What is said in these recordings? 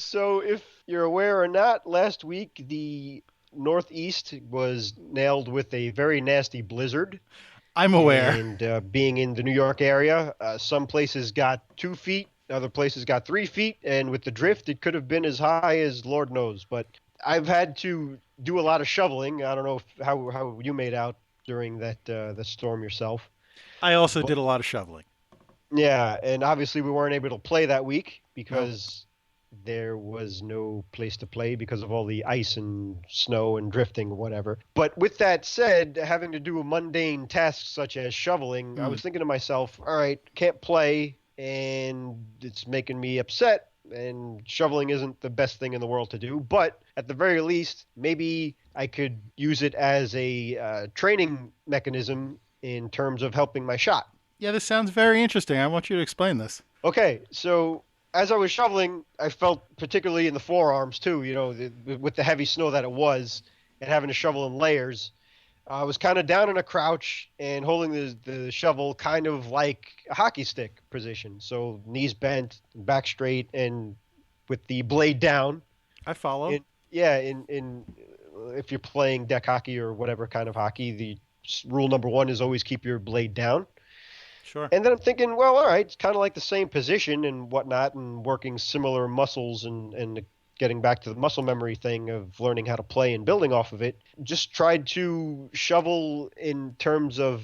So, if you're aware or not, last week the Northeast was nailed with a very nasty blizzard. I'm aware. And being in the New York area, some places got 2 feet, other places got 3 feet. And with the drift, it could have been as high as Lord knows. But I've had to do a lot of shoveling. I don't know how you made out during the storm yourself. I also But did a lot of shoveling. yeah, and obviously we weren't able to play that week No. because there was no place to play because of all the ice and snow and drifting or whatever. But with that said, having to do a mundane task such as shoveling, I Mm. was thinking to myself, all right, can't play and it's making me upset. And shoveling isn't the best thing in the world to do, but at the very least, maybe I could use it as a training mechanism in terms of helping my shot. Yeah, this sounds very interesting. I want you to explain this. Okay, so as I was shoveling, I felt particularly in the forearms too, with the heavy snow that it was and having to shovel in layers. I was kind of down in a crouch and holding the shovel kind of like a hockey stick position. So knees bent, back straight, and with the blade down. I follow. In, yeah, in if you're playing deck hockey or whatever kind of hockey, the rule number one is always keep your blade down. Sure. And then I'm thinking, well, all right, it's kind of like the same position and whatnot, and working similar muscles and getting back to the muscle memory thing of learning how to play and building off of it. Just tried to shovel in terms of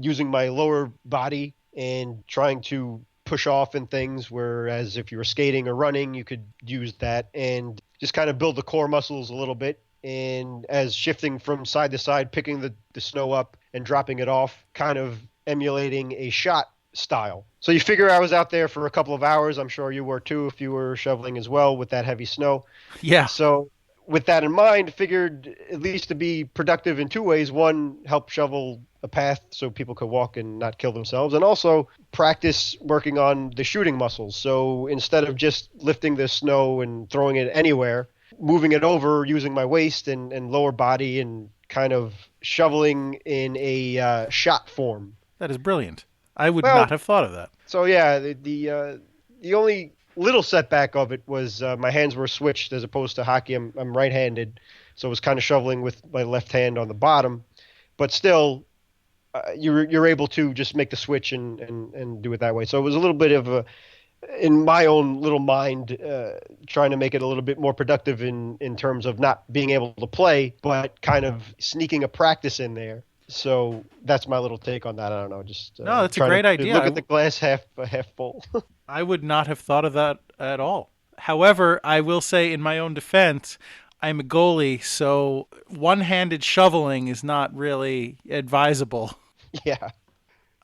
using my lower body and trying to push off in things, whereas if you were skating or running, you could use that and just kind of build the core muscles a little bit. And as shifting from side to side, picking the snow up and dropping it off, kind of emulating a shot style. So you figure I was out there for a couple of hours. I'm sure you were too if you were shoveling as well with that heavy snow. Yeah. So with that in mind, figured at least to be productive in two ways. One, help shovel a path so people could walk and not kill themselves, and also practice working on the shooting muscles. So instead of just lifting the snow and throwing it anywhere, moving it over using my waist and lower body and kind of shoveling in a shot form. That is brilliant. I would not Well, have thought of that. so yeah, the only little setback of it was my hands were switched as opposed to hockey. I'm right-handed, so I was kind of shoveling with my left hand on the bottom, but still, you're able to just make the switch and do it that way. So it was a little bit of a in my own little mind, trying to make it a little bit more productive in terms of not being able to play, but kind of sneaking a practice in there. So that's my little take on that. I don't know, just No, that's a trying great to idea. look at the glass half full. I would not have thought of that at all. However, I will say in my own defense, I'm a goalie, so one-handed shoveling is not really advisable. Yeah.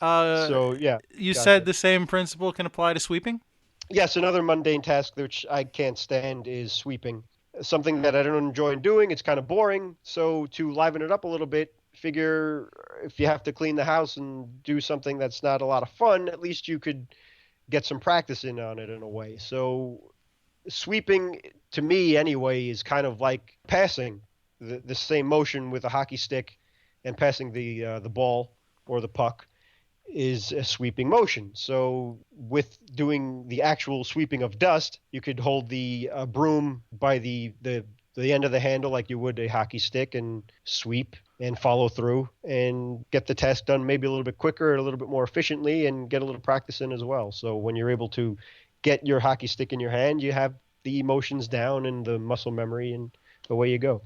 Uh, So yeah, you said gotcha. the same principle can apply to sweeping? Yes, another mundane task which I can't stand is sweeping. Something that I don't enjoy doing. It's kind of boring. So to liven it up a little bit, figure if you have to clean the house and do something that's not a lot of fun, at least you could get some practice in on it in a way. So sweeping to me anyway is kind of like passing the same motion with a hockey stick and passing the ball or the puck is a sweeping motion. So with doing the actual sweeping of dust, you could hold the broom by the end of the handle like you would a hockey stick and sweep and follow through and get the task done maybe a little bit quicker, a little bit more efficiently, and get a little practice in as well. So when you're able to get your hockey stick in your hand, you have the emotions down and the muscle memory, and away you go.